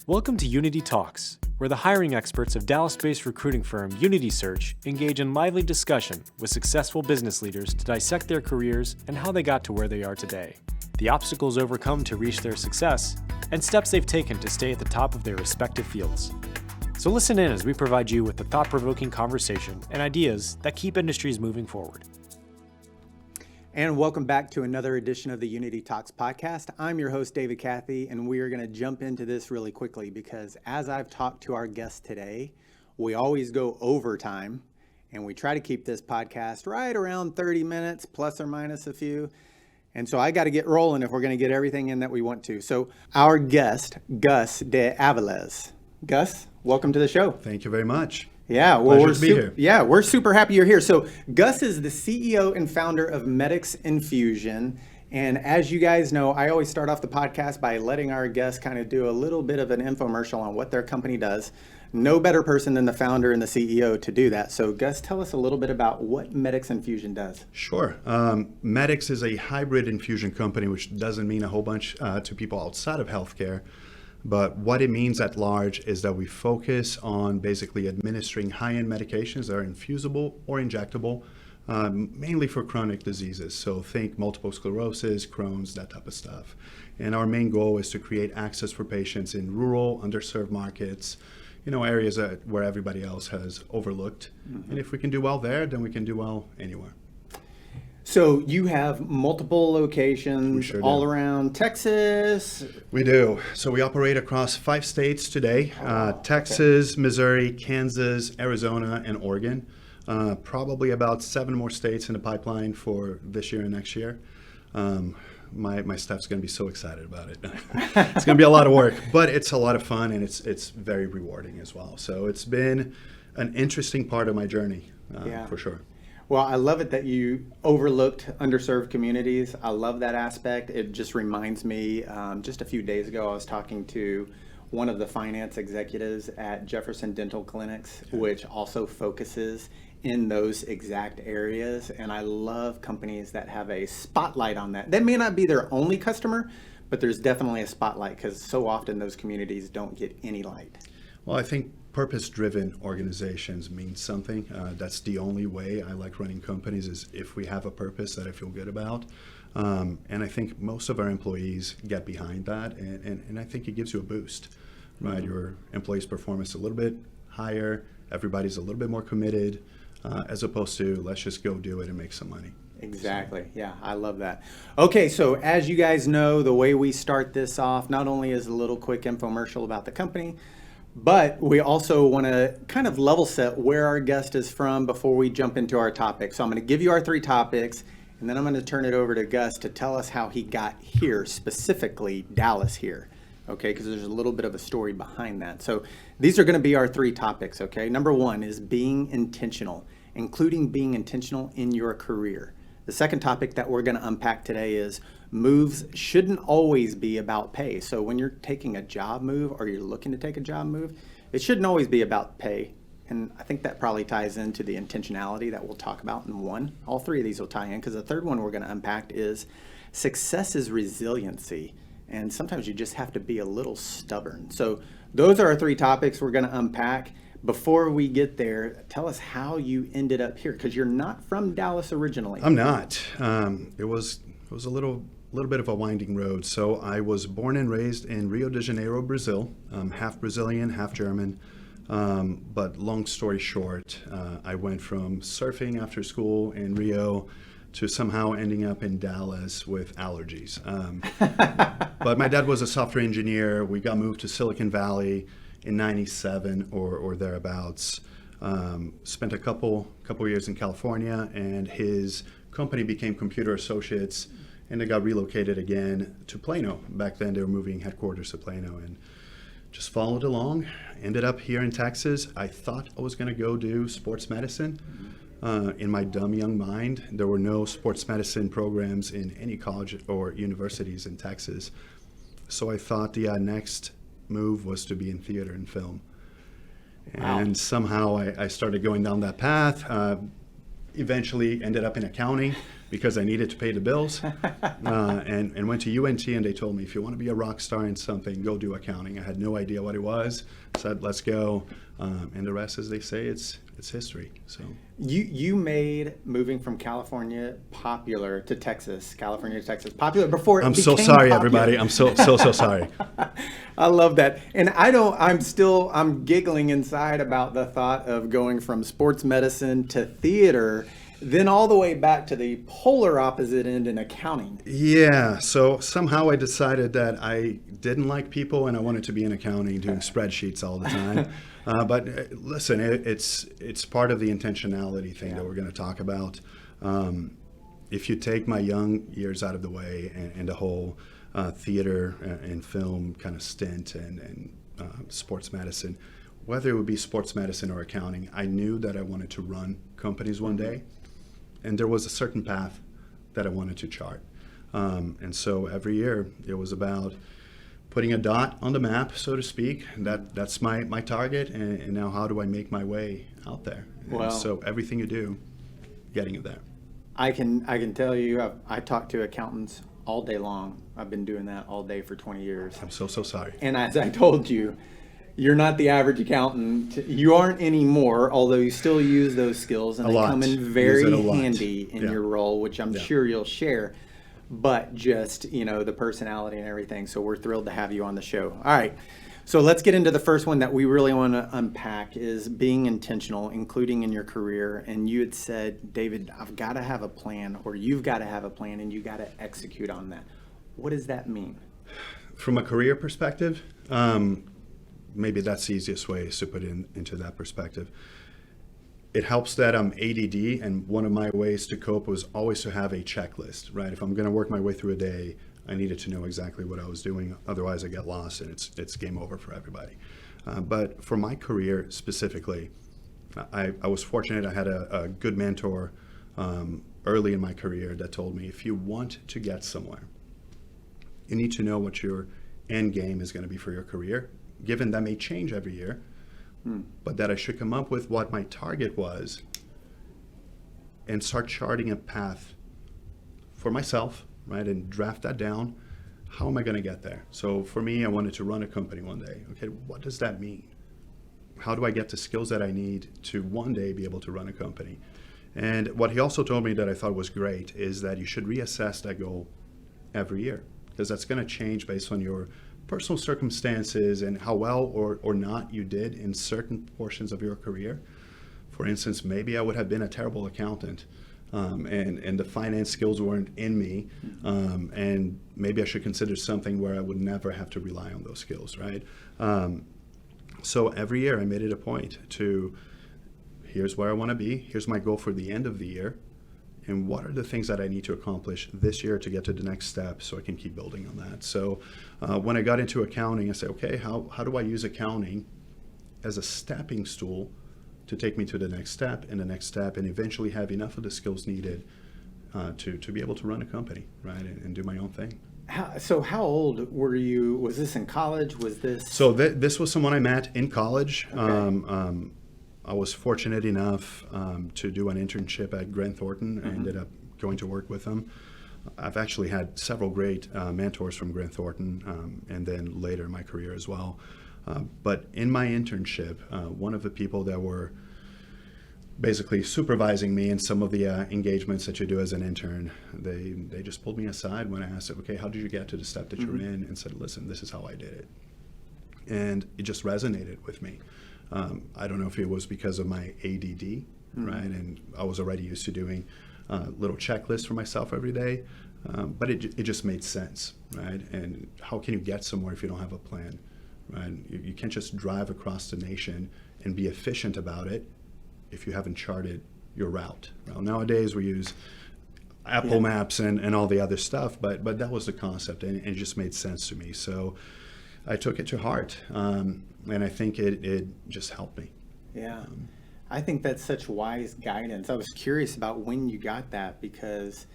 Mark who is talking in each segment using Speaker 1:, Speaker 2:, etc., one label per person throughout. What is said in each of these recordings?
Speaker 1: Welcome to Unity Talks, where the hiring experts of Dallas-based recruiting firm Unity Search engage in lively discussion with successful business leaders to dissect their careers and how they got to where they are today, the obstacles overcome to reach their success, and steps they've taken to stay at the top of their respective fields. So listen in as we provide you with the thought-provoking conversation and ideas that keep industries moving forward.
Speaker 2: And welcome back to another edition of the Unity Talks podcast. I'm your host, David Cathy, and we are going to jump into this really quickly because as I've talked to our guests today, we always go overtime, and we try to keep this podcast right around 30 minutes, plus or minus a few. And so I got to get rolling if we're going to get everything in that we want to. So our guest, Gus de Avillez. Gus, welcome to the show.
Speaker 3: Thank you very much.
Speaker 2: Yeah, well,
Speaker 3: we're
Speaker 2: super happy you're here. So Gus is the CEO and founder of Medix Infusion. And as you guys know, I always start off the podcast by letting our guests kind of do a little bit of an infomercial on what their company does. No better person than the founder and the CEO to do that. So Gus, tell us a little bit about what Medix Infusion does.
Speaker 3: Sure. Medix is a hybrid infusion company, which doesn't mean a whole bunch to people outside of healthcare. But what it means at large is that we focus on basically administering high-end medications that are infusible or injectable, mainly for chronic diseases. So think multiple sclerosis, Crohn's, that type of stuff. And our main goal is to create access for patients in rural, underserved markets, areas where everybody else has overlooked. Mm-hmm. And if we can do well there, then we can do well anywhere.
Speaker 2: So you have multiple locations all around Texas?
Speaker 3: We do. So we operate across 5 states today, Texas, okay. Missouri, Kansas, Arizona, and Oregon. Probably about 7 more states in the pipeline for this year and next year. My staff's going to be so excited about it. It's going to be a lot of work, but it's a lot of fun, and it's very rewarding as well. So it's been an interesting part of my journey, for sure.
Speaker 2: Well, I love it that you overlooked underserved communities. I love that aspect. It just reminds me, just a few days ago, I was talking to one of the finance executives at Jefferson Dental Clinics, which also focuses in those exact areas. And I love companies that have a spotlight on that. That may not be their only customer, but there's definitely a spotlight because so often those communities don't get any light.
Speaker 3: Well, I think purpose-driven organizations mean something. That's the only way I like running companies is if we have a purpose that I feel good about. And I think most of our employees get behind that, and I think it gives you a boost, right? Mm-hmm. Your employees' performance a little bit higher, everybody's a little bit more committed, as opposed to let's just go do it and make some money.
Speaker 2: Exactly. Yeah, I love that. Okay, so as you guys know, the way we start this off not only is a little quick infomercial about the company, but we also want to kind of level set where our guest is from before we jump into our topic. So I'm going to give you our 3 topics, and then I'm going to turn it over to Gus to tell us how he got here, specifically Dallas here, okay? Because there's a little bit of a story behind that. So these are going to be our 3 topics, okay? Number 1 is being intentional, including being intentional in your career. The second topic that we're going to unpack today is moves shouldn't always be about pay. So when you're taking a job move or you're looking to take a job move, it shouldn't always be about pay. And I think that probably ties into the intentionality that we'll talk about in 1. All 3 of these will tie in because the third one we're going to unpack is success is resiliency. And sometimes you just have to be a little stubborn. So those are our 3 topics we're going to unpack. Before we get there, tell us how you ended up here, because you're not from Dallas originally.
Speaker 3: I'm not. It was a little bit of a winding road. So I was born and raised in Rio de Janeiro, Brazil. Half Brazilian, half German. But long story short, I went from surfing after school in Rio to somehow ending up in Dallas with allergies. But my dad was a software engineer. We got moved to Silicon Valley in 97 or thereabouts. Spent a couple years in California, and his company became Computer Associates, and they got relocated again to Plano. Back then they were moving headquarters to Plano, and just followed along. Ended up here in Texas. I thought I was going to go do sports medicine. In my dumb young mind, there were no sports medicine programs in any college or universities in Texas. So I thought the next move was to be in theater and film. And somehow I started going down that path. Eventually ended up in accounting. because I needed to pay the bills, and went to UNT, and they told me, if you want to be a rock star in something, go do accounting. I had no idea what it was. Said, let's go, and the rest, as they say, it's history. So
Speaker 2: you made moving from California popular to Texas, California to Texas popular before it
Speaker 3: I'm
Speaker 2: became
Speaker 3: so sorry,
Speaker 2: popular.
Speaker 3: everybody. I'm so sorry.
Speaker 2: I love that. And I'm giggling inside about the thought of going from sports medicine to theater, then all the way back to the polar opposite end in accounting.
Speaker 3: Yeah, so somehow I decided that I didn't like people and I wanted to be in accounting doing spreadsheets all the time. But listen, it's part of the intentionality thing that we're going to talk about. If you take my young years out of the way and the whole theater and film kind of stint and sports medicine, whether it would be sports medicine or accounting, I knew that I wanted to run companies one day. And there was a certain path that I wanted to chart. And so every year it was about putting a dot on the map, so to speak. That's my target. And now how do I make my way out there?
Speaker 2: Well,
Speaker 3: so everything you do, getting it there.
Speaker 2: I can tell you, I talk to accountants all day long. I've been doing that all day for 20 years.
Speaker 3: I'm so sorry.
Speaker 2: And as I told you, you're not the average accountant. You aren't anymore, although you still use those skills, and they come in very handy in your role, which I'm sure you'll share. But just, the personality and everything. So we're thrilled to have you on the show. All right. So let's get into the first one that we really want to unpack is being intentional, including in your career. And you had said, David, I've got to have a plan, or you've got to have a plan, and you got to execute on that. What does that mean?
Speaker 3: From a career perspective, maybe that's the easiest way is to put it into that perspective. It helps that I'm ADD, and one of my ways to cope was always to have a checklist, right? If I'm going to work my way through a day, I needed to know exactly what I was doing. Otherwise, I get lost, and it's game over for everybody. But for my career specifically, I was fortunate. I had a good mentor early in my career that told me, if you want to get somewhere, you need to know what your end game is going to be for your career, given that may change every year, but that I should come up with what my target was and start charting a path for myself, right, and draft that down. How am I going to get there? So for me, I wanted to run a company one day. Okay, what does that mean? How do I get the skills that I need to one day be able to run a company? And what he also told me that I thought was great is that you should reassess that goal every year, because that's going to change based on your personal circumstances and how well or not you did in certain portions of your career. For instance, maybe I would have been a terrible accountant and the finance skills weren't in me, and maybe I should consider something where I would never have to rely on those skills, right? So every year I made it a point to, here's where I want to be, here's my goal for the end of the year, and what are the things that I need to accomplish this year to get to the next step so I can keep building on that. So when I got into accounting, I said, okay, how do I use accounting as a stepping stool to take me to the next step and the next step, and eventually have enough of the skills needed to be able to run a company, right, and do my own thing.
Speaker 2: So how old were you? Was this in college? Was this?
Speaker 3: So this was someone I met in college.
Speaker 2: Okay.
Speaker 3: I was fortunate enough to do an internship at Grant Thornton. I ended up going to work with them. I've actually had several great mentors from Grant Thornton, and then later in my career as well. But in my internship, one of the people that were basically supervising me in some of the engagements that you do as an intern, they just pulled me aside when I asked, okay, how did you get to the step that you're in? And said, listen, this is how I did it. And it just resonated with me. I don't know if it was because of my ADD, right? And I was already used to doing little checklists for myself every day, but it just made sense, right? And how can you get somewhere if you don't have a plan, right? You can't just drive across the nation and be efficient about it if you haven't charted your route. Well, nowadays we use Apple Maps and all the other stuff, but that was the concept, and it just made sense to me. So I took it to heart, and I think it just helped me.
Speaker 2: Yeah, I think that's such wise guidance. I was curious about when you got that, because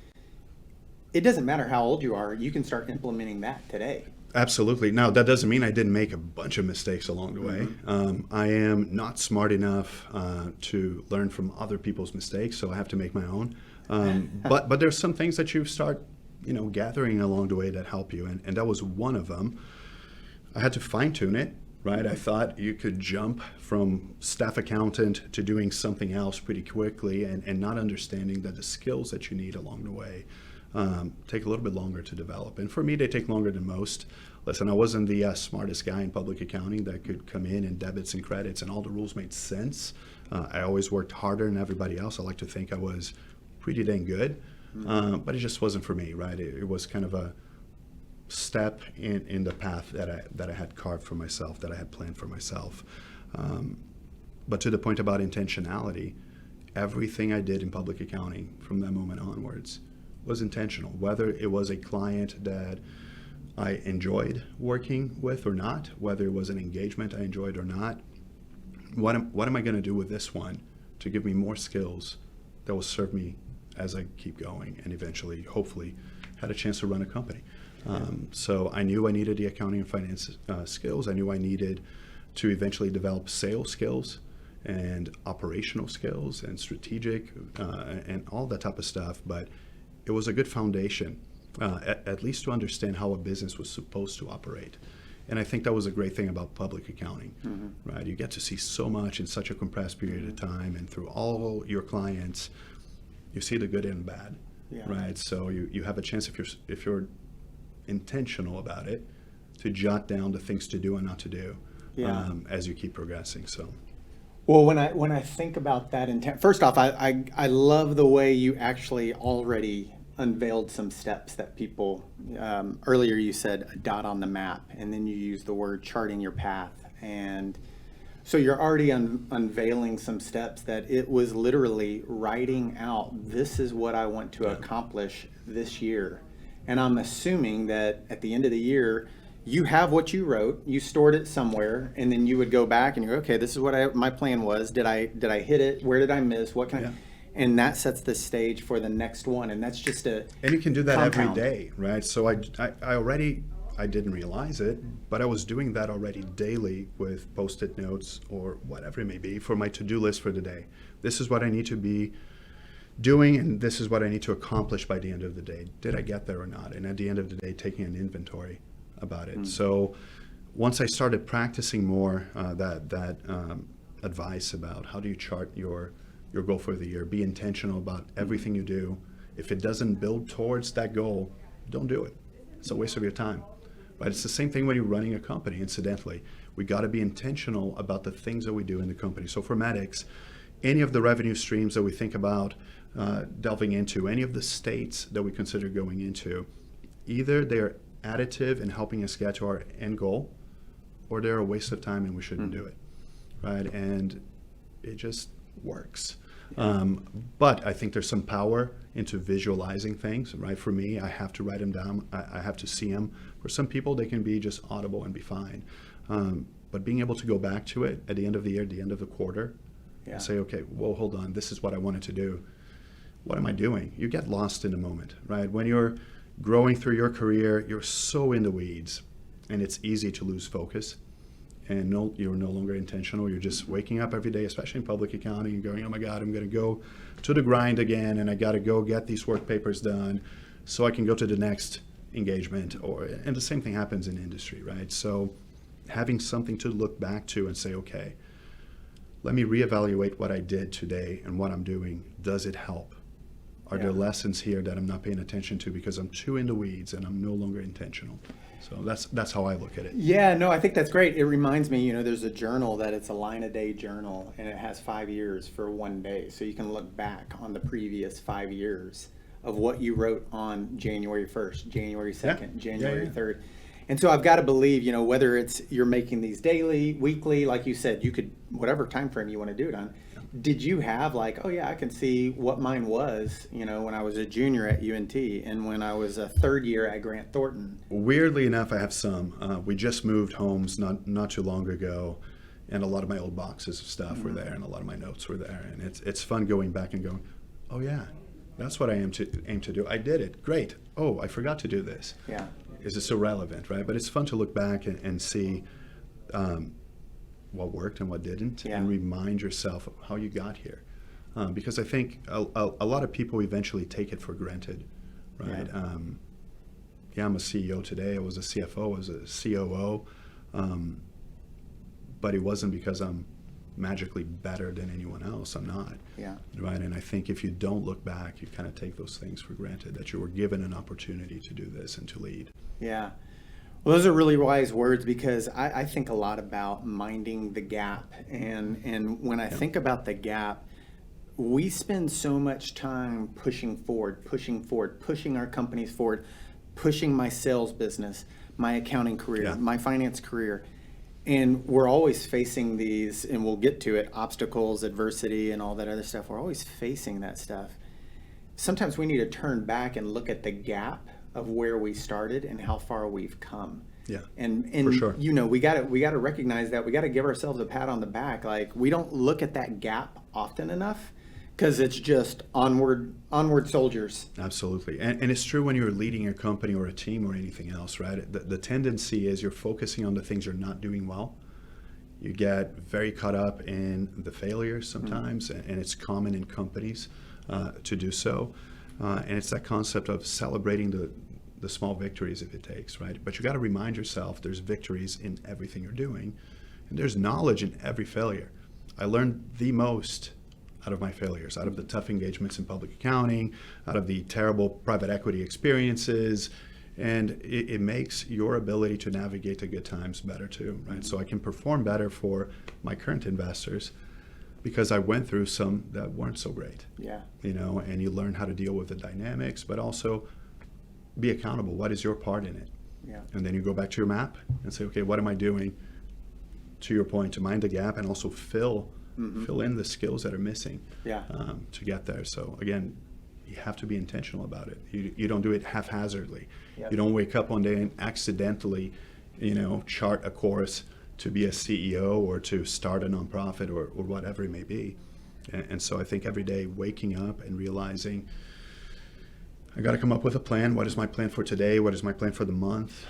Speaker 2: it doesn't matter how old you are, you can start implementing that today.
Speaker 3: Absolutely. Now, that doesn't mean I didn't make a bunch of mistakes along the way. I am not smart enough to learn from other people's mistakes, so I have to make my own. But there's some things that you start, gathering along the way that help you, and that was one of them. I had to fine tune it, right? I thought you could jump from staff accountant to doing something else pretty quickly, and not understanding that the skills that you need along the way take a little bit longer to develop. And for me, they take longer than most. Listen, I wasn't the smartest guy in public accounting that could come in and debits and credits and all the rules made sense. I always worked harder than everybody else. I like to think I was pretty dang good, but it just wasn't for me, right? It was kind of a step in the path that I had carved for myself, that I had planned for myself. But to the point about intentionality, everything I did in public accounting from that moment onwards was intentional, whether it was a client that I enjoyed working with or not, whether it was an engagement I enjoyed or not. What am I going to do with this one to give me more skills that will serve me as I keep going and eventually, hopefully, had a chance to run a company. So I knew I needed the accounting and finance skills. I knew I needed to eventually develop sales skills and operational skills and strategic and all that type of stuff. But it was a good foundation, at least to understand how a business was supposed to operate. And I think that was a great thing about public accounting, right? You get to see so much in such a compressed period of time, and through all your clients, you see the good and bad, right? So you have a chance, if you're intentional about it, to jot down the things to do and not to do as you keep progressing. So,
Speaker 2: well, when I think about that intent, first off, I love the way you actually already unveiled some steps that people, earlier you said a dot on the map, and then you used the word charting your path. And so you're already unveiling some steps that it was literally writing out, this is what I want to accomplish this year. And I'm assuming that at the end of the year, you have what you wrote, you stored it somewhere, and then you would go back and you go, okay, this is what my plan was. Did I hit it? Where did I miss? What can I? And that sets the stage for the next one. And that's just and
Speaker 3: you can do that every day, right? So I didn't realize it, but I was doing that already daily with Post-it notes or whatever it may be for my to-do list for the day. This is what I need to be doing, and this is what I need to accomplish by the end of the day. Did I get there or not? And at the end of the day, taking an inventory about it. So once I started practicing more that advice about how do you chart your goal for the year, be intentional about everything you do. If it doesn't build towards that goal, don't do it. It's a waste of your time, right? It's the same thing when you're running a company, incidentally. We got to be intentional about the things that we do in the company. So for Medix, any of the revenue streams that we think about delving into, any of the states that we consider going into, either they're additive in helping us get to our end goal, or they're a waste of time and we shouldn't do it, right? And it just works. But I think there's some power into visualizing things, right? For me, I have to write them down. I have to see them. For some people, they can be just audible and be fine. But being able to go back to it at the end of the year, at the end of the quarter, and say, okay, well, hold on, this is what I wanted to do. What am I doing? You get lost in the moment, right? When you're growing through your career, you're so in the weeds, and it's easy to lose focus. And you're no longer intentional. You're just waking up every day, especially in public accounting, and going, oh my God, I'm going to go to the grind again, and I got to go get these work papers done so I can go to the next engagement. And the same thing happens in industry, right? So having something to look back to and say, okay, let me reevaluate what I did today and what I'm doing. Does it help? Are there lessons here that I'm not paying attention to because I'm too in the weeds and I'm no longer intentional? So that's how I look at it.
Speaker 2: Yeah, no, I think that's great. It reminds me, there's a journal that it's a line a day journal, and it has 5 years for one day. So you can look back on the previous 5 years of what you wrote on January 1st, January 2nd, January 3rd. And so I've got to believe, whether it's you're making these daily, weekly, like you said, you could, whatever time frame you want to do it on. Did you have I can see what mine was, when I was a junior at UNT and when I was a third year at Grant Thornton?
Speaker 3: Weirdly enough, I have some. We just moved homes not too long ago, and a lot of my old boxes of stuff were there, and a lot of my notes were there, and it's fun going back and going, oh yeah, that's what I aim to do. I did it. Great. Oh, I forgot to do this.
Speaker 2: Yeah.
Speaker 3: Is it so relevant, right? But it's fun to look back and see what worked and what didn't, and remind yourself of how you got here. because I think a lot of people eventually take it for granted, right? Yeah, I'm a CEO today. I was a CFO, I was a COO, but it wasn't because I'm magically better than anyone else. I'm not.
Speaker 2: Yeah.
Speaker 3: Right. And I think if you don't look back, you kind of take those things for granted, that you were given an opportunity to do this and to lead.
Speaker 2: Yeah. Well, those are really wise words, because I think a lot about minding the gap. And when I think about the gap, we spend so much time pushing forward, pushing our companies forward, pushing my sales business, my accounting career, my finance career. And we're always facing these, and we'll get to it, obstacles, adversity, and all that other stuff. We're always facing that stuff. Sometimes we need to turn back and look at the gap of where we started and how far we've come.
Speaker 3: Yeah,
Speaker 2: and
Speaker 3: for sure.
Speaker 2: You know, we got to recognize that. We got to give ourselves a pat on the back. Like, we don't look at that gap often enough, because it's just onward soldiers.
Speaker 3: Absolutely. And it's true when you're leading a company or a team or anything else, right? The tendency is you're focusing on the things you're not doing well. You get very caught up in the failures sometimes, and it's common in companies to do so. And it's that concept of celebrating the small victories if it takes, right? But you got to remind yourself there's victories in everything you're doing, and there's knowledge in every failure. I learned the most out of my failures, out of the tough engagements in public accounting, out of the terrible private equity experiences, and it makes your ability to navigate the good times better too, right? So I can perform better for my current investors because I went through some that weren't so great.
Speaker 2: Yeah.
Speaker 3: You know, and you learn how to deal with the dynamics, but also be accountable. What is your part in it?
Speaker 2: Yeah.
Speaker 3: And then you go back to your map and say, okay, what am I doing, to your point, to mind the gap and also fill in the skills that are missing to get there. So again, you have to be intentional about it. You don't do it haphazardly.
Speaker 2: Yep.
Speaker 3: You don't wake up one day and accidentally, chart a course to be a CEO or to start a nonprofit or whatever it may be. And so I think every day waking up and realizing I got to come up with a plan. What is my plan for today? What is my plan for the month?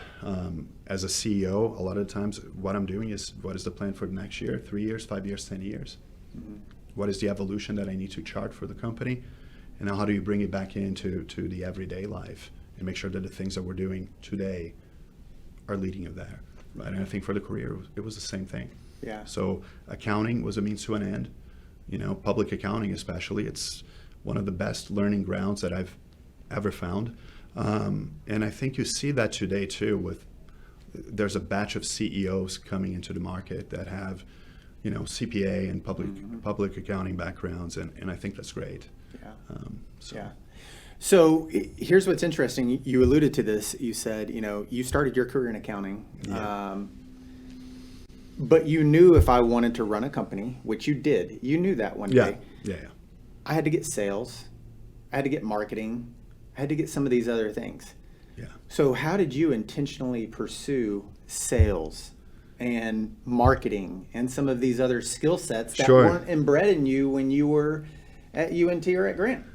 Speaker 3: As a CEO, a lot of the times what I'm doing is, what is the plan for the next year, 3 years, 5 years, 10 years? What is the evolution that I need to chart for the company? And now how do you bring it back into the everyday life and make sure that the things that we're doing today are leading you there, right? And I think for the career, it was the same thing.
Speaker 2: Yeah.
Speaker 3: So accounting was a means to an end. Public accounting especially, it's one of the best learning grounds that I've ever found. And I think you see that today too there's a batch of CEOs coming into the market that have, CPA and public accounting backgrounds, and I think that's great.
Speaker 2: Yeah. So here's what's interesting. You alluded to this. You said, you started your career in accounting, but you knew if I wanted to run a company, which you did, you knew that one day.
Speaker 3: Yeah.
Speaker 2: I had to get sales, I had to get marketing, I had to get some of these other things.
Speaker 3: Yeah.
Speaker 2: So how did you intentionally pursue sales and marketing and some of these other skill sets that weren't inbred in you when you were at UNT or at Grant?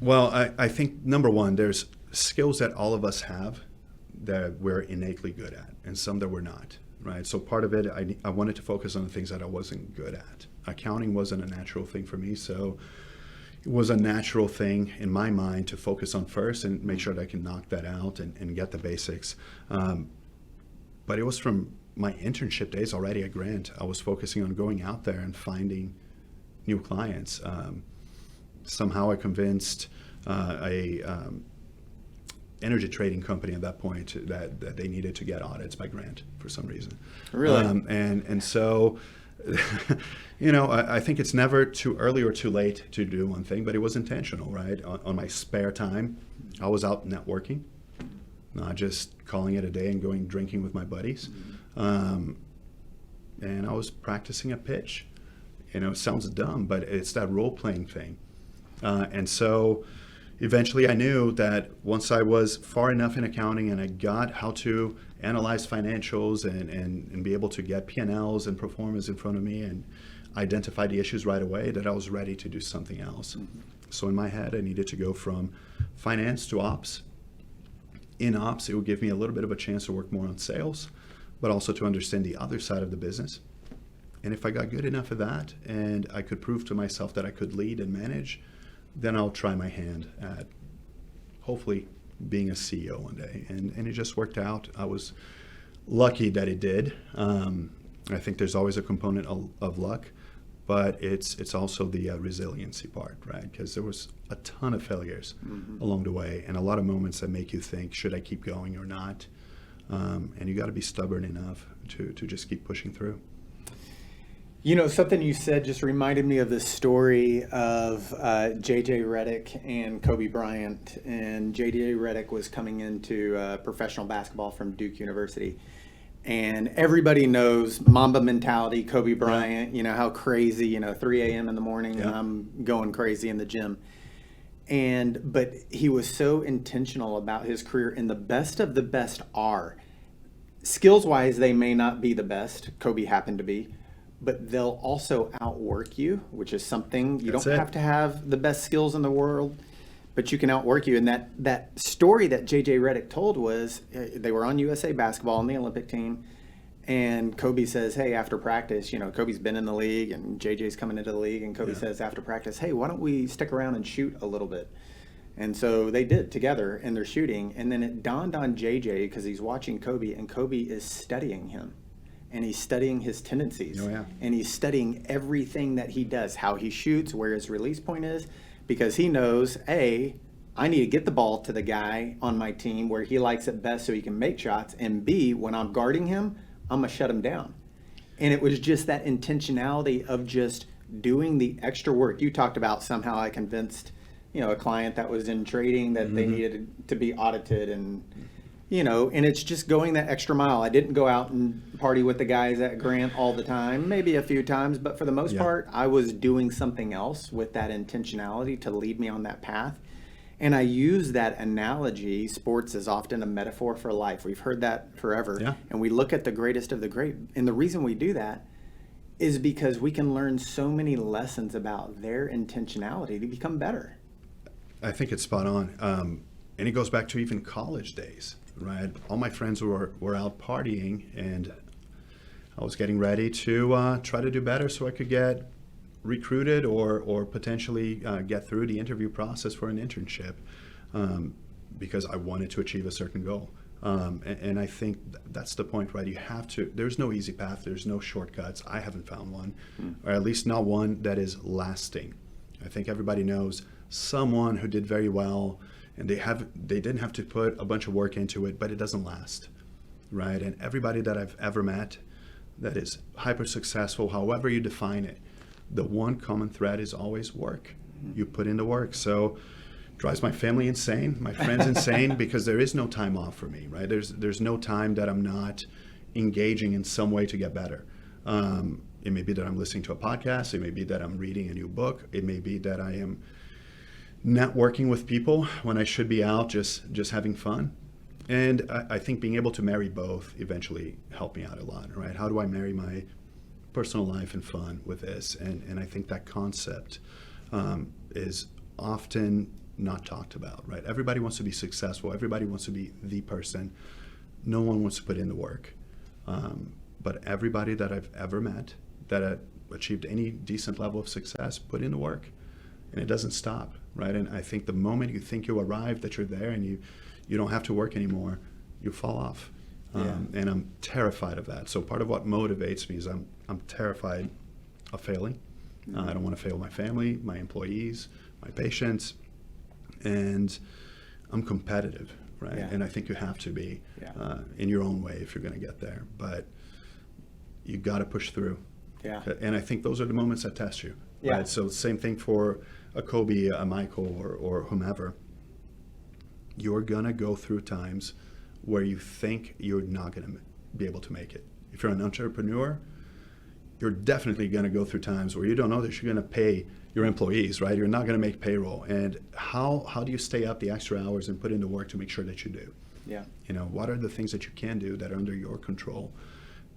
Speaker 3: Well, I think number one, there's skills that all of us have that we're innately good at, and some that we're not, right? So part of it, I wanted to focus on the things that I wasn't good at. Accounting wasn't a natural thing for me, so it was a natural thing in my mind to focus on first and make sure that I can knock that out and get the basics. But it was from my internship days already at Grant. I was focusing on going out there and finding new clients. Somehow I convinced a energy trading company at that point that they needed to get audits by Grant for some reason.
Speaker 2: Really?
Speaker 3: And so, I think it's never too early or too late to do one thing, but it was intentional, right? On my spare time, I was out networking, not just calling it a day and going drinking with my buddies. And I was practicing a pitch. It sounds dumb, but it's that role-playing thing. And so eventually I knew that once I was far enough in accounting and I got how to analyze financials and be able to get P&Ls and performance in front of me and identify the issues right away, that I was ready to do something else. So in my head, I needed to go from finance to ops. In ops, it would give me a little bit of a chance to work more on sales, but also to understand the other side of the business. And if I got good enough at that and I could prove to myself that I could lead and manage, then I'll try my hand at hopefully being a CEO one day. And it just worked out. I was lucky that it did. I think there's always a component of luck, but it's also the resiliency part, right? Because there was a ton of failures along the way and a lot of moments that make you think, should I keep going or not? And you got to be stubborn enough to just keep pushing through.
Speaker 2: You know, something you said just reminded me of the story of J.J. Redick and Kobe Bryant. And J.J. Redick was coming into professional basketball from Duke University. And everybody knows Mamba mentality, Kobe Bryant, you know, how crazy, 3 a.m. in the morning and I'm going crazy in the gym. But he was so intentional about his career, and the best of the best are. Skills-wise, they may not be the best. Kobe happened to be. But they'll also outwork you, which is something you don't have to have the best skills in the world, but you can outwork you. And that story that J.J. Redick told was they were on USA Basketball on the Olympic team, and Kobe says, hey, after practice, Kobe's been in the league and J.J.'s coming into the league, and Kobe says after practice, hey, why don't we stick around and shoot a little bit? And so they did together, and they're shooting. And then it dawned on J.J. because he's watching Kobe, and Kobe is studying him. And he's studying his tendencies. And he's studying everything that he does, how he shoots, where his release point is, because he knows, A, I need to get the ball to the guy on my team where he likes it best so he can make shots, and B, when I'm guarding him, I'm going to shut him down. And it was just that intentionality of just doing the extra work. You talked about somehow I convinced, a client that was in trading that they needed to be audited, and and it's just going that extra mile. I didn't go out and party with the guys at Grant all the time, maybe a few times, but for the most part, I was doing something else with that intentionality to lead me on that path. And I use that analogy. Sports is often a metaphor for life. We've heard that forever.
Speaker 3: Yeah.
Speaker 2: And we look at the greatest of the great. And the reason we do that is because we can learn so many lessons about their intentionality to become better.
Speaker 3: I think it's spot on. And it goes back to even college days, right? All my friends were out partying, and I was getting ready to try to do better so I could get recruited or potentially get through the interview process for an internship because I wanted to achieve a certain goal. And I think that's the point, right? You have to, there's no easy path, there's no shortcuts. I haven't found one, or at least not one that is lasting. I think everybody knows someone who did very well, and they didn't have to put a bunch of work into it, but it doesn't last, right? And everybody that I've ever met that is hyper successful, however you define it, the one common thread is always work. You put in the work. So drives my family insane, my friends insane, because there is no time off for me, right? There's no time that I'm not engaging in some way to get better. It may be that I'm listening to a podcast. It may be that I'm reading a new book. It may be that I am networking with people when I should be out just having fun. And I think being able to marry both eventually helped me out a lot, right? How do I marry my personal life and fun with this? And I think that concept is often not talked about, right? Everybody wants to be successful. Everybody wants to be the person. No one wants to put in the work. But everybody that I've ever met that achieved any decent level of success put in the work. And it doesn't stop, right? And I think the moment you think you arrive, that you're there and you don't have to work anymore, you fall off. And I'm terrified of that. So part of what motivates me is I'm terrified of failing. I don't want to fail my family, my employees, my patients, and I'm competitive, right? And I think you have to be in your own way if you're going to get there. But you got to push through. And I think those are the moments that test you. Right? So same thing for a Kobe, a Michael, or whomever. You're going to go through times where you think you're not going to be able to make it. If you're an entrepreneur, you're definitely going to go through times where you don't know that you're going to pay your employees, right? You're not going to make payroll. And how do you stay up the extra hours and put in the work to make sure that you do? What are the things that you can do that are under your control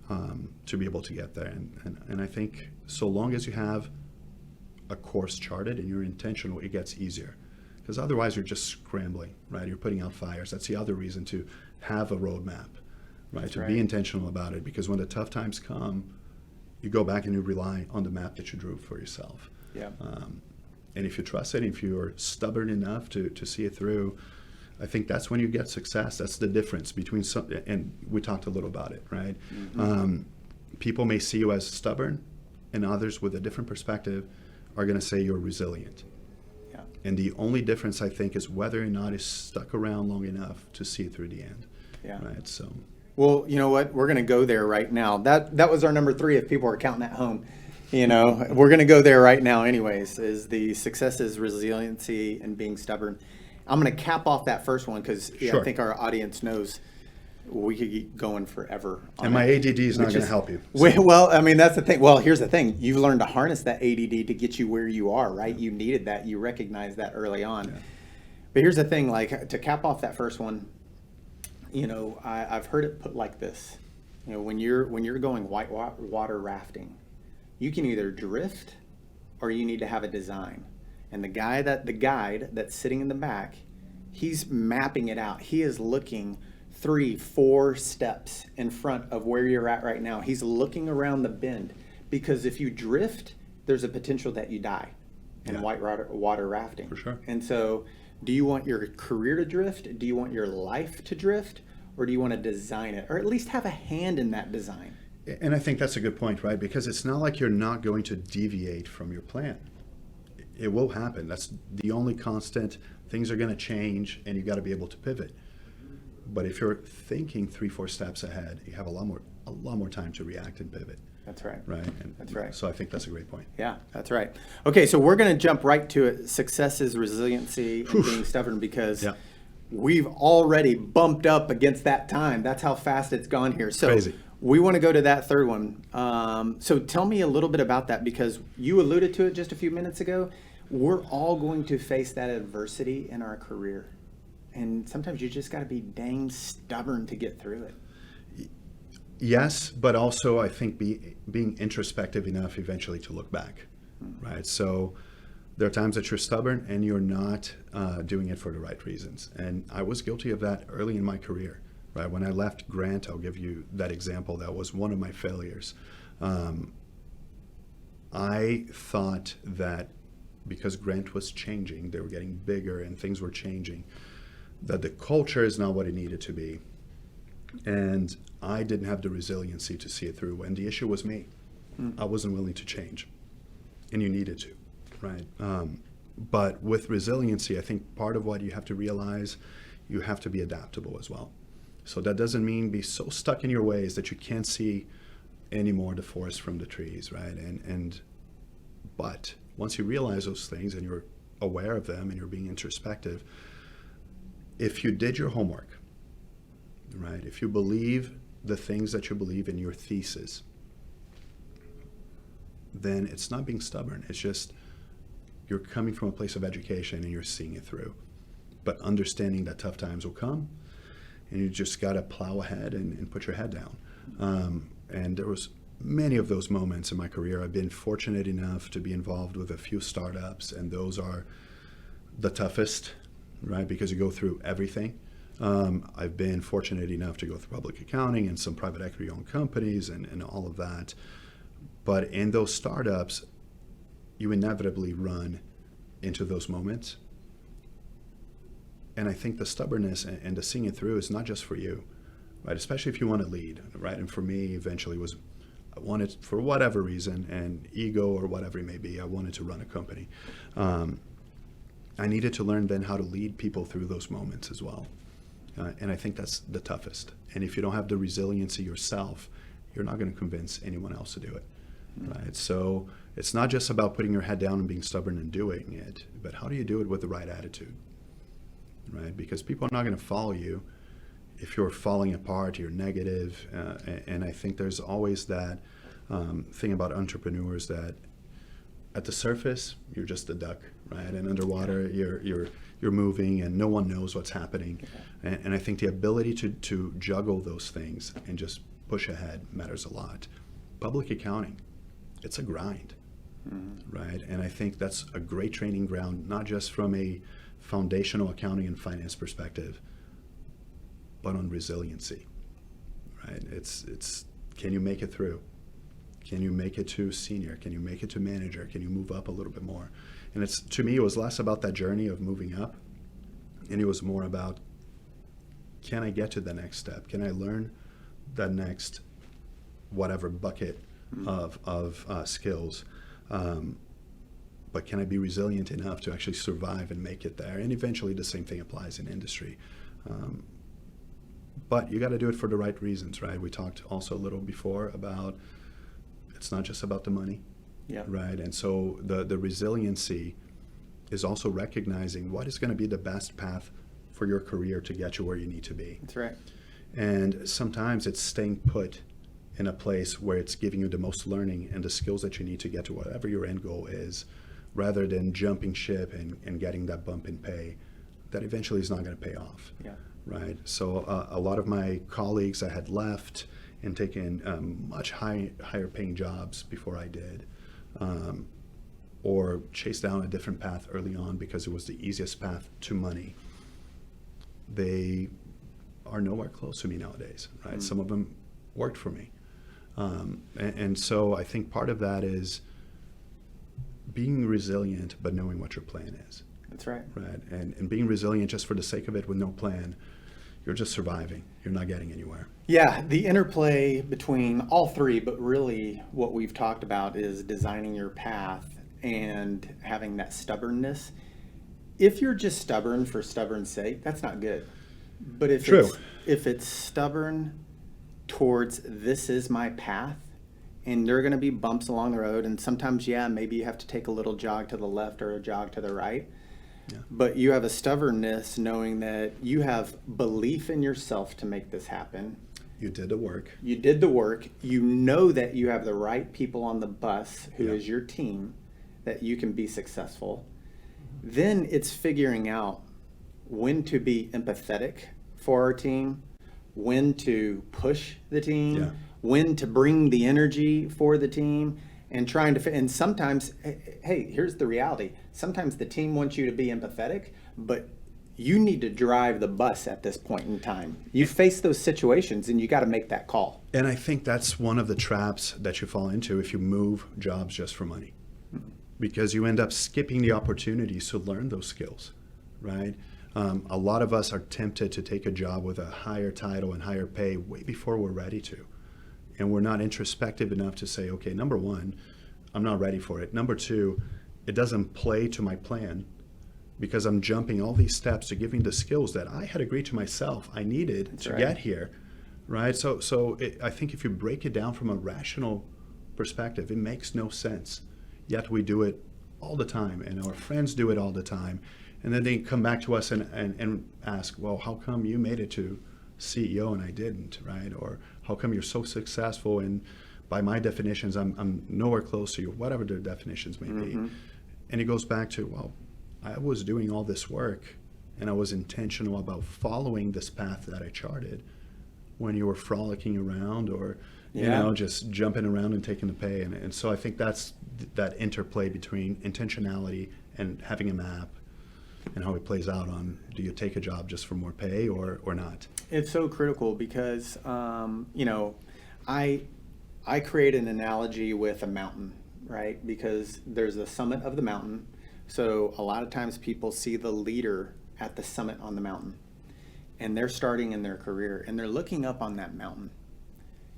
Speaker 3: to be able to get there? And I think so long as you have a course charted and you're intentional, it gets easier. Because otherwise you're just scrambling, right? You're putting out fires. That's the other reason to have a roadmap, right? Be intentional about it, because when the tough times come, you go back and you rely on the map that you drew for yourself.
Speaker 2: Yeah.
Speaker 3: And if you trust it, if you're stubborn enough to see it through, I think that's when you get success. That's the difference between and we talked a little about it, right? Mm-hmm. People may see you as stubborn, and others with a different perspective are going to say you're resilient.
Speaker 2: Yeah.
Speaker 3: And the only difference, I think, is whether or not it's stuck around long enough to see it through the end.
Speaker 2: Yeah.
Speaker 3: Right. So.
Speaker 2: Well, you know what? We're going to go there right now. That was our number 3 if people are counting at home. You know, we're going to go there right now anyways, is the success is resiliency and being stubborn. I'm going to cap off that first one because
Speaker 3: Sure.
Speaker 2: I think our audience knows we could keep going forever.
Speaker 3: And my ADD is not going to help you.
Speaker 2: So. Well, I mean, that's the thing. Well, here's the thing. You've learned to harness that ADD to get you where you are, right? You needed that. You recognized that early on. Yeah. But here's the thing, like to cap off that first one, you know, I've heard it put like this. You know, when you're going whitewater rafting, you can either drift or you need to have a design. And the guide that's sitting in the back, he's mapping it out. He is looking 3-4 steps in front of where you're at right now. He's looking around the bend because if you drift, there's a potential that you die in whitewater rafting.
Speaker 3: For sure.
Speaker 2: And so, do you want your career to drift? Do you want your life to drift? Or do you want to design it? Or at least have a hand in that design?
Speaker 3: And I think that's a good point, right? Because it's not like you're not going to deviate from your plan. It will happen. That's the only constant. Things are going to change, and you got to be able to pivot. But if you're thinking 3-4 steps ahead, you have a lot more time to react and pivot.
Speaker 2: That's right.
Speaker 3: Right. And
Speaker 2: that's right.
Speaker 3: So I think that's a great point.
Speaker 2: Yeah, that's right. Okay, so we're going to jump right to it. Success is resiliency and being stubborn because we've already bumped up against that time. That's how fast it's gone here. So
Speaker 3: crazy.
Speaker 2: We want to go to that third one. So tell me a little bit about that because you alluded to it just a few minutes ago. We're all going to face that adversity in our career. And sometimes you just got to be dang stubborn to get through it.
Speaker 3: Yes, but also I think being introspective enough eventually to look back, right? So there are times that you're stubborn and you're not doing it for the right reasons. And I was guilty of that early in my career, right? When I left Grant, I'll give you that example. That was one of my failures. I thought that because Grant was changing, they were getting bigger and things were changing, that the culture is not what it needed to be. And I didn't have the resiliency to see it through. And the issue was me. I wasn't willing to change. And you needed to, right? But with resiliency, I think part of what you have to realize, you have to be adaptable as well. So that doesn't mean be so stuck in your ways that you can't see any more the forest from the trees, right? But once you realize those things and you're aware of them and you're being introspective, if you did your homework, right? If you believe the things that you believe in your thesis, then it's not being stubborn. It's just you're coming from a place of education and you're seeing it through. But understanding that tough times will come and you just got to plow ahead and put your head down. And there was many of those moments in my career. I've been fortunate enough to be involved with a few startups, and those are the toughest, right? Because you go through everything. I've been fortunate enough to go through public accounting and some private equity-owned companies and all of that. But in those startups, you inevitably run into those moments. And I think the stubbornness and the seeing it through is not just for you, right? Especially if you want to lead, right? And for me, eventually I wanted, for whatever reason, and ego or whatever it may be, I wanted to run a company. I needed to learn then how to lead people through those moments as well. And I think that's the toughest. And if you don't have the resiliency yourself, you're not going to convince anyone else to do it, right? So it's not just about putting your head down and being stubborn and doing it, but how do you do it with the right attitude, right? Because people are not going to follow you if you're falling apart, you're negative. And I think there's always that thing about entrepreneurs that at the surface, you're just a duck, right? And underwater, you're moving and no one knows what's happening. And I think the ability to juggle those things and just push ahead matters a lot. Public accounting, it's a grind, right? And I think that's a great training ground, not just from a foundational accounting and finance perspective, but on resiliency, right? It's can you make it through? Can you make it to senior? Can you make it to manager? Can you move up a little bit more? And it's, to me, it was less about that journey of moving up, and it was more about, can I get to the next step? Can I learn the next whatever bucket of skills? But can I be resilient enough to actually survive and make it there? And eventually the same thing applies in industry. But you got to do it for the right reasons, right? We talked also a little before about, it's not just about the money, right? And so the resiliency is also recognizing what is going to be the best path for your career to get you where you need to be.
Speaker 2: That's right.
Speaker 3: And sometimes it's staying put in a place where it's giving you the most learning and the skills that you need to get to whatever your end goal is, rather than jumping ship and getting that bump in pay that eventually is not going to pay off. Right? So a lot of my colleagues that had left and taken much higher paying jobs before I did, or chased down a different path early on because it was the easiest path to money, they are nowhere close to me nowadays, right? Some of them worked for me. And so I think part of that is being resilient, but knowing what your plan is.
Speaker 2: That's right.
Speaker 3: Right. And being resilient just for the sake of it with no plan, you're just surviving. You're not getting anywhere.
Speaker 2: Yeah, the interplay between all three, but really what we've talked about is designing your path and having that stubbornness. If you're just stubborn for stubborn's sake, that's not good. But if it's stubborn towards this is my path, and there are going to be bumps along the road, and sometimes, maybe you have to take a little jog to the left or a jog to the right. But you have a stubbornness knowing that you have belief in yourself to make this happen.
Speaker 3: You did the work.
Speaker 2: You did the work. You know that you have the right people on the bus who is your team, that you can be successful. Then it's figuring out when to be empathetic for our team, when to push the team, when to bring the energy for the team, and trying to, and sometimes, hey, here's the reality. Sometimes the team wants you to be empathetic, but you need to drive the bus at this point in time. You face those situations and you got to make that call.
Speaker 3: And I think that's one of the traps that you fall into if you move jobs just for money, because you end up skipping the opportunities to learn those skills, right? A lot of us are tempted to take a job with a higher title and higher pay way before we're ready to. And we're not introspective enough to say, okay, number one, I'm not ready for it. Number two, it doesn't play to my plan because I'm jumping all these steps to give me the skills that I had agreed to myself I needed to get here, right? So I think if you break it down from a rational perspective, it makes no sense. Yet we do it all the time, and our friends do it all the time. And then they come back to us and ask, well, how come you made it to CEO and I didn't, right? Or how come you're so successful and by my definitions I'm nowhere close to you, whatever their definitions may be. And it goes back to, well, I was doing all this work and I was intentional about following this path that I charted when you were frolicking around or you know, just jumping around and taking the pay. And so I think that's that interplay between intentionality and having a map and how it plays out on, do you take a job just for more pay or not?
Speaker 2: It's so critical because, you know, I create an analogy with a mountain, right? Because there's the summit of the mountain. So a lot of times people see the leader at the summit on the mountain and they're starting in their career and they're looking up on that mountain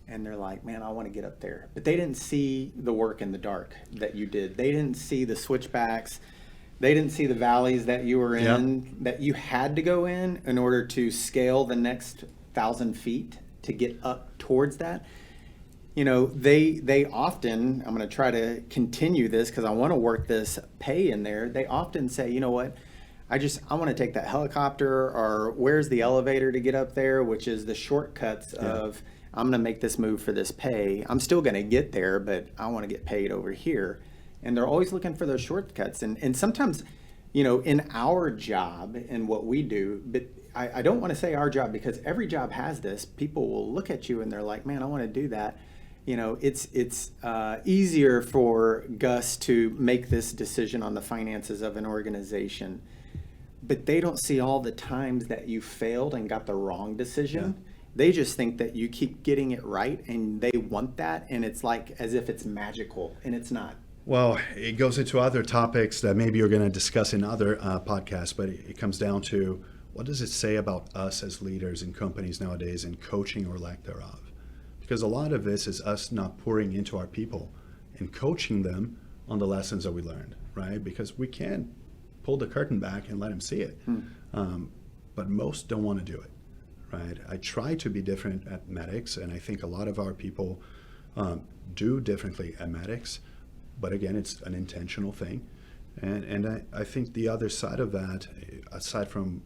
Speaker 2: and they're like, man, I want to get up there. But they didn't see the work in the dark that you did. They didn't see the switchbacks. They didn't see the valleys that you were in, that you had to go in order to scale the next 1,000 feet to get up towards that. You know, they often, I'm going to try to continue this because I want to work this pay in there. They often say, you know what, I want to take that helicopter, or where's the elevator to get up there, which is the shortcuts of, I'm going to make this move for this pay. I'm still going to get there, but I want to get paid over here. And they're always looking for those shortcuts. And sometimes, you know, in our job and what we do, but I don't want to say our job because every job has this. People will look at you and they're like, man, I want to do that. You know, it's easier for Gus to make this decision on the finances of an organization, but they don't see all the times that you failed and got the wrong decision. They just think that you keep getting it right and they want that, and it's like as if it's magical, and it's not.
Speaker 3: Well, it goes into other topics that maybe you're going to discuss in other podcasts, but it comes down to what does it say about us as leaders in companies nowadays in coaching or lack thereof? Because a lot of this is us not pouring into our people and coaching them on the lessons that we learned, right? Because we can't pull the curtain back and let them see it. But most don't want to do it, right? I try to be different at Medix, and I think a lot of our people do differently at Medix. But again, it's an intentional thing. And I think the other side of that, aside from,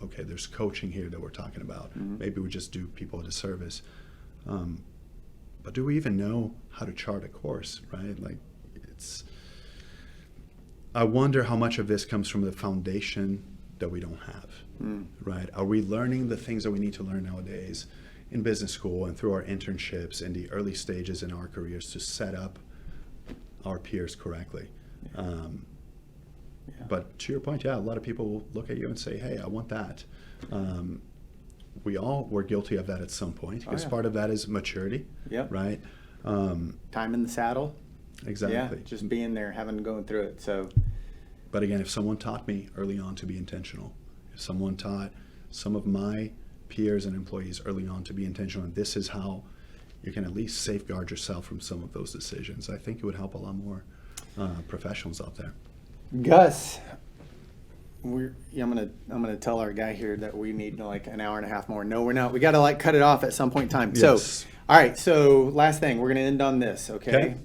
Speaker 3: okay, there's coaching here that we're talking about. Maybe we just do people a disservice. But do we even know how to chart a course, right? Like, I wonder how much of this comes from the foundation that we don't have, right? Are we learning the things that we need to learn nowadays in business school and through our internships in the early stages in our careers to set up our peers correctly? But to your point, a lot of people will look at you and say, hey, I want that. We all were guilty of that at some point, because part of that is maturity, right?
Speaker 2: Time in the saddle.
Speaker 3: Exactly.
Speaker 2: Yeah, just being there, going through it. So,
Speaker 3: but again, if someone taught me early on to be intentional, if someone taught some of my peers and employees early on to be intentional, and this is how you can at least safeguard yourself from some of those decisions, I think it would help a lot more professionals out there.
Speaker 2: Gus, I'm gonna tell our guy here that we need like an hour and a half more. No, we're not. We got to like cut it off at some point in time. Yes. So, all right. So last thing, we're gonna end on this. Okay.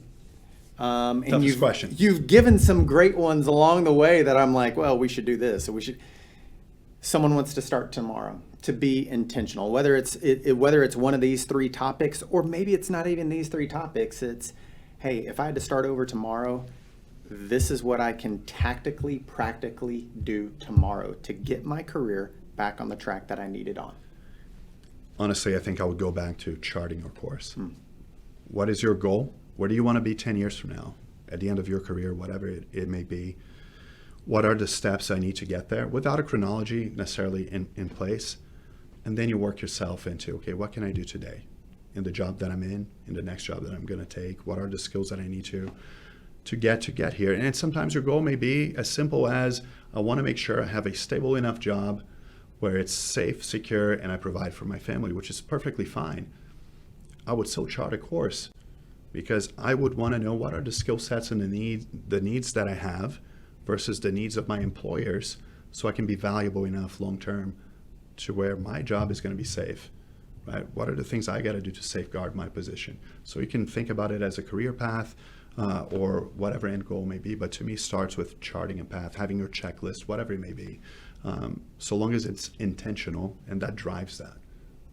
Speaker 2: And you've given some great ones along the way that I'm like, well, we should do this. So someone wants to start tomorrow to be intentional, whether it's one of these three topics, or maybe it's not even these three topics. It's, hey, if I had to start over tomorrow, this is what I can tactically, practically do tomorrow to get my career back on the track that I need it on.
Speaker 3: Honestly, I think I would go back to charting your course. What is your goal? Where do you want to be 10 years from now? At the end of your career, whatever it may be. What are the steps I need to get there without a chronology necessarily in place? And then you work yourself into, okay, what can I do today in the job that I'm in the next job that I'm going to take? What are the skills that I need to get here? And sometimes your goal may be as simple as, I want to make sure I have a stable enough job where it's safe, secure, and I provide for my family, which is perfectly fine. I would still chart a course because I would want to know what are the skill sets and the needs that I have versus the needs of my employers, so I can be valuable enough long-term to where my job is going to be safe, right? What are the things I got to do to safeguard my position? So you can think about it as a career path or whatever end goal may be, but to me starts with charting a path, having your checklist, whatever it may be, so long as it's intentional, and that drives that,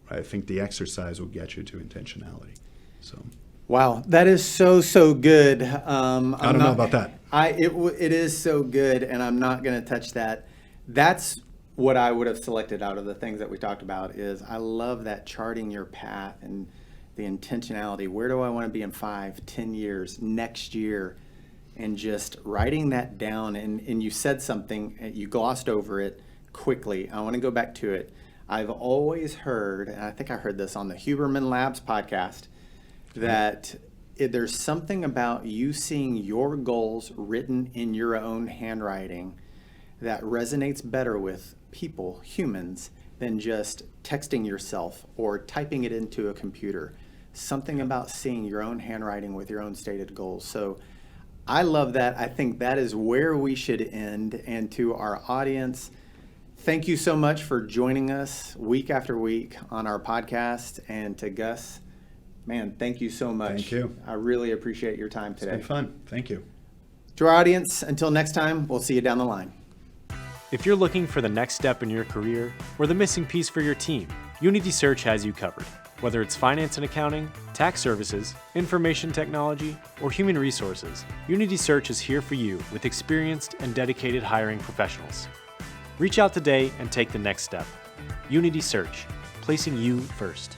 Speaker 3: right? I think the exercise will get you to intentionality. So.
Speaker 2: Wow, that is so good.
Speaker 3: I don't know about that.
Speaker 2: It is so good, and I'm not going to touch that. That's what I would have selected out of the things that we talked about. Is I love that charting your path and the intentionality. Where do I want to be in 5, 10 years, next year, and just writing that down. And you said something, you glossed over it quickly. I want to go back to it. I've always heard, and I think I heard this on the Huberman Labs podcast, that there's something about you seeing your goals written in your own handwriting that resonates better with people, humans, than just texting yourself or typing it into a computer. Something about seeing your own handwriting with your own stated goals. So I love that. I think that is where we should end. And to our audience, thank you so much for joining us week after week on our podcast. And to Gus, man, thank you so much.
Speaker 3: Thank you.
Speaker 2: I really appreciate your time today.
Speaker 3: It's been fun. Thank you.
Speaker 2: To our audience, until next time, we'll see you down the line.
Speaker 1: If you're looking for the next step in your career or the missing piece for your team, Unity Search has you covered. Whether it's finance and accounting, tax services, information technology, or human resources, Unity Search is here for you with experienced and dedicated hiring professionals. Reach out today and take the next step. Unity Search, placing you first.